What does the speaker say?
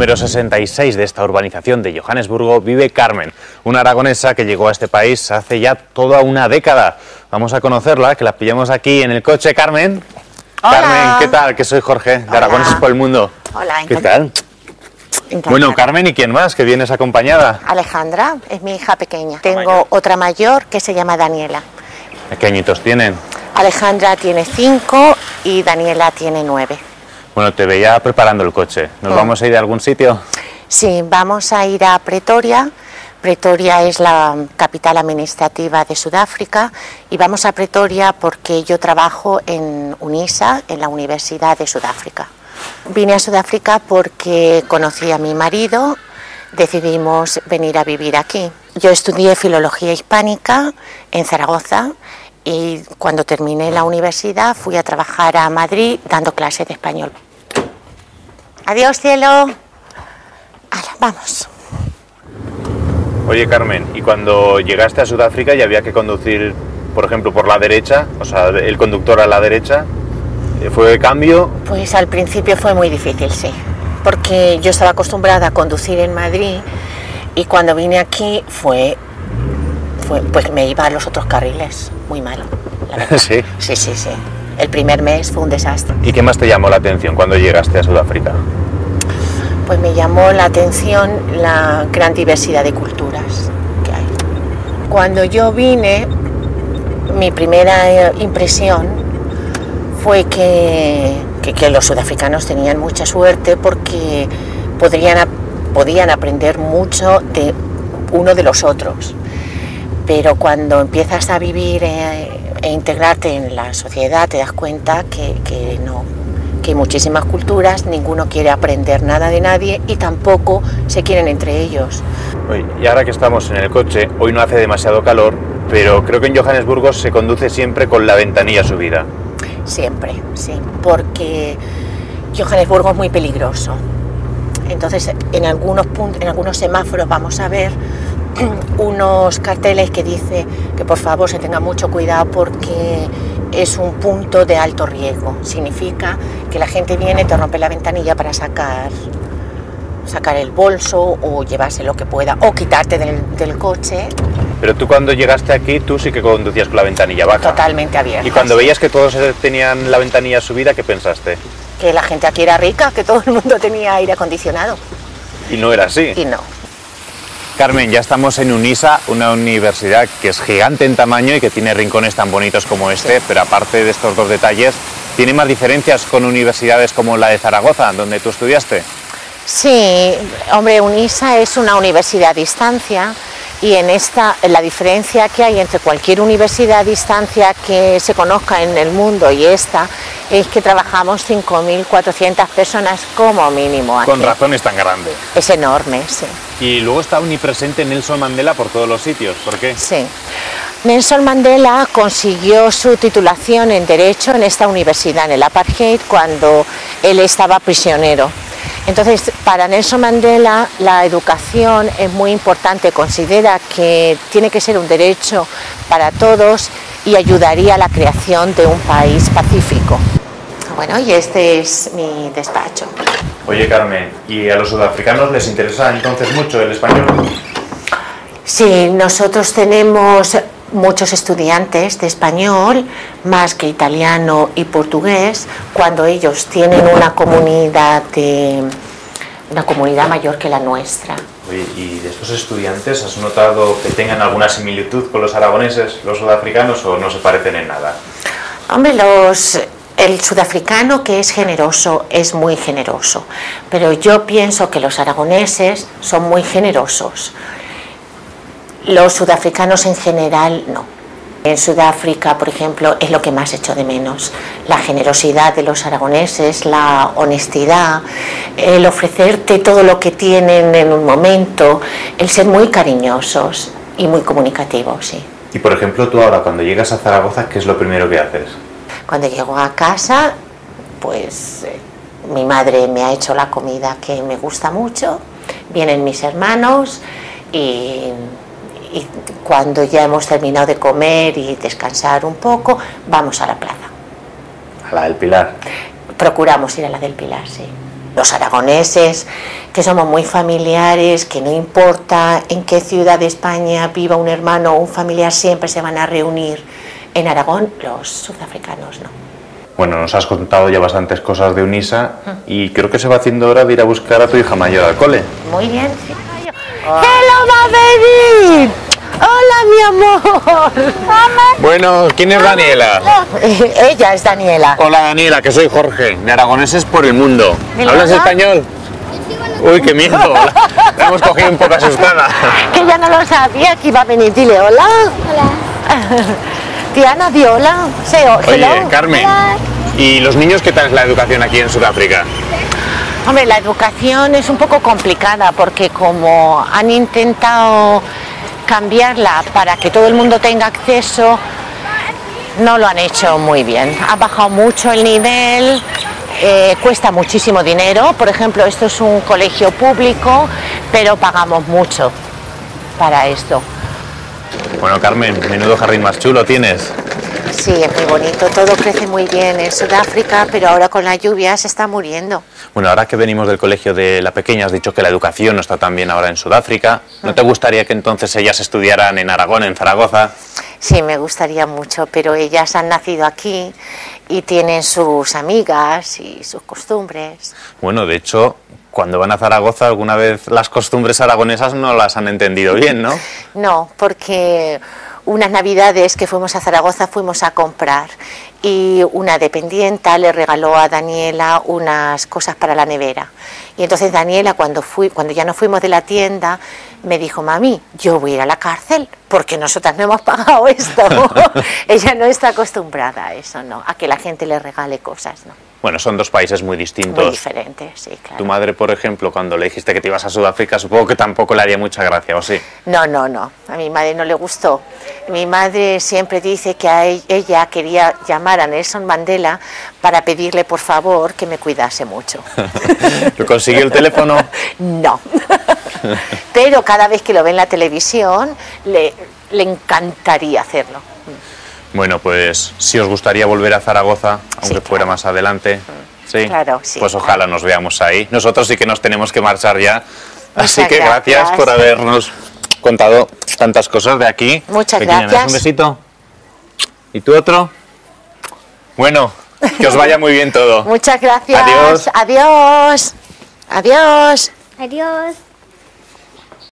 número 66 de esta urbanización de Johannesburgo vive Carmen, una aragonesa que llegó a este país hace ya toda una década. Vamos a conocerla, que la pillamos aquí en el coche. Carmen. Hola. Carmen, ¿qué tal? Que soy Jorge, de Aragoneses por el Mundo. Hola, ¿Qué tal? Encantada. Bueno, Carmen, ¿y quién más? Que vienes acompañada. Alejandra es mi hija pequeña. Tengo otra mayor que se llama Daniela. ¿Qué añitos tienen? Alejandra tiene 5 y Daniela tiene 9. Bueno, te veía preparando el coche. ¿Nos vamos a ir a algún sitio? Sí, vamos a ir a Pretoria. Pretoria es la capital administrativa de Sudáfrica y vamos a Pretoria porque yo trabajo en UNISA, en la Universidad de Sudáfrica. Vine a Sudáfrica porque conocí a mi marido, decidimos venir a vivir aquí. Yo estudié Filología Hispánica en Zaragoza y cuando terminé la universidad fui a trabajar a Madrid dando clases de español. Adiós, cielo. Hala, vamos. Oye, Carmen, ¿y cuando llegaste a Sudáfrica y había que conducir, por ejemplo, por la derecha, o sea, el conductor a la derecha, fue cambio? Pues al principio fue muy difícil, sí, porque yo estaba acostumbrada a conducir en Madrid y cuando vine aquí pues me iba a los otros carriles, muy mal, la verdad. Sí. Sí. El primer mes fue un desastre. ¿Y qué más te llamó la atención cuando llegaste a Sudáfrica? Pues me llamó la atención la gran diversidad de culturas que hay. Cuando yo vine, mi primera impresión fue que los sudafricanos tenían mucha suerte porque podían aprender mucho de uno de los otros. Pero cuando empiezas a vivir e integrarte en la sociedad te das cuenta que hay muchísimas culturas, ninguno quiere aprender nada de nadie y tampoco se quieren entre ellos. Oye, y ahora que estamos en el coche, hoy no hace demasiado calor, pero creo que en Johannesburgo se conduce siempre con la ventanilla subida. Siempre, sí, porque Johannesburgo es muy peligroso. Entonces, en algunos semáforos vamos a ver unos carteles que dice que por favor se tenga mucho cuidado porque es un punto de alto riesgo. Significa que la gente viene, te rompe la ventanilla para sacar el bolso o llevarse lo que pueda o quitarte del coche. Pero tú cuando llegaste aquí, tú sí que conducías con la ventanilla baja. Totalmente abierta. Y cuando veías que todos tenían la ventanilla subida, ¿qué pensaste? Que la gente aquí era rica, que todo el mundo tenía aire acondicionado. Y no era así. Y no. Carmen, ya estamos en UNISA, una universidad que es gigante en tamaño y que tiene rincones tan bonitos como este, sí. Pero aparte de estos dos detalles, ¿tiene más diferencias con universidades como la de Zaragoza, donde tú estudiaste? Sí, hombre, UNISA es una universidad a distancia y la diferencia que hay entre cualquier universidad a distancia que se conozca en el mundo y esta es que trabajamos 5.400 personas como mínimo aquí. Con razón es tan grande. Es enorme, sí. Y luego está omnipresente Nelson Mandela por todos los sitios, ¿por qué? Sí. Nelson Mandela consiguió su titulación en Derecho en esta universidad, en el Apartheid, cuando él estaba prisionero. Entonces, para Nelson Mandela la educación es muy importante, considera que tiene que ser un derecho para todos y ayudaría a la creación de un país pacífico. Bueno, y este es mi despacho. Oye, Carmen, ¿y a los sudafricanos les interesa entonces mucho el español? Sí, nosotros tenemos muchos estudiantes de español, más que italiano y portugués, cuando ellos tienen una comunidad mayor que la nuestra. Oye, ¿y de estos estudiantes has notado que tengan alguna similitud con los aragoneses, los sudafricanos, o no se parecen en nada? Hombre, el sudafricano, que es generoso, es muy generoso, pero yo pienso que los aragoneses son muy generosos. Los sudafricanos en general no. En Sudáfrica, por ejemplo, es lo que más echo de menos. La generosidad de los aragoneses, la honestidad, el ofrecerte todo lo que tienen en un momento, el ser muy cariñosos y muy comunicativos, sí. Y por ejemplo, tú ahora cuando llegas a Zaragoza, ¿qué es lo primero que haces? Cuando llego a casa, pues mi madre me ha hecho la comida que me gusta mucho, vienen mis hermanos y cuando ya hemos terminado de comer y descansar un poco, vamos a la plaza. ¿A la del Pilar? Procuramos ir a la del Pilar, sí. los aragoneses, que somos muy familiares, que no importa en qué ciudad de España viva un hermano o un familiar, siempre se van a reunir. En Aragón, los sudafricanos no. Bueno, nos has contado ya bastantes cosas de UNISA y creo que se va haciendo hora de ir a buscar a tu hija mayor al cole. Muy bien. Sí. ¡Hello, my baby! ¡Hola, mi amor! Bueno, ¿quién es Daniela? Ella es Daniela. Hola, Daniela, que soy Jorge, de Aragoneses por el Mundo. ¿Hablas español? Uy, qué miedo. La hemos cogido un poco asustada. Que ya no lo sabía que iba a venir. Dile hola. Hola. Diana, di hola. Oye, Carmen, ¿y los niños qué tal es la educación aquí en Sudáfrica? Hombre, la educación es un poco complicada porque como han intentado cambiarla para que todo el mundo tenga acceso, no lo han hecho muy bien. Ha bajado mucho el nivel, cuesta muchísimo dinero. Por ejemplo, esto es un colegio público, pero pagamos mucho para esto. Bueno, Carmen, menudo jardín más chulo tienes. Sí, es muy bonito, todo crece muy bien en Sudáfrica, pero ahora con la lluvia se está muriendo. Bueno, ahora que venimos del colegio de la pequeña, has dicho que la educación no está tan bien ahora en Sudáfrica. ¿No te gustaría que entonces ellas estudiaran en Aragón, en Zaragoza? Sí, me gustaría mucho, pero ellas han nacido aquí y tienen sus amigas y sus costumbres. Bueno, de hecho, cuando van a Zaragoza alguna vez las costumbres aragonesas no las han entendido bien, ¿no? No, porque unas navidades que fuimos a Zaragoza fuimos a comprar y una dependienta le regaló a Daniela unas cosas para la nevera. Y entonces Daniela, cuando ya nos fuimos de la tienda, me dijo: mami, yo voy a ir a la cárcel porque nosotras no hemos pagado esto. Ella no está acostumbrada a eso, ¿no? A que la gente le regale cosas, ¿no? Bueno, son dos países muy distintos. Muy diferentes, sí, claro. Tu madre, por ejemplo, cuando le dijiste que te ibas a Sudáfrica, supongo que tampoco le haría mucha gracia, ¿o sí? No, no, no. A mi madre no le gustó. Mi madre siempre dice que ella quería llamar a Nelson Mandela para pedirle, por favor, que me cuidase mucho. ¿Lo consiguió el teléfono? No. Pero cada vez que lo ve en la televisión, le encantaría hacerlo. Bueno, pues si os gustaría volver a Zaragoza, aunque Sí, fuera claro. más adelante, ¿sí? Claro, sí, pues ojalá nos veamos ahí. Nosotros sí que nos tenemos que marchar ya. Así Muchas que gracias gracias. por habernos contado tantas cosas de aquí. Muchas Pequeña, ¿me das gracias. un besito? ¿Y tú otro? Bueno, que os vaya muy bien todo. Muchas gracias. Adiós. Adiós. Adiós. Adiós.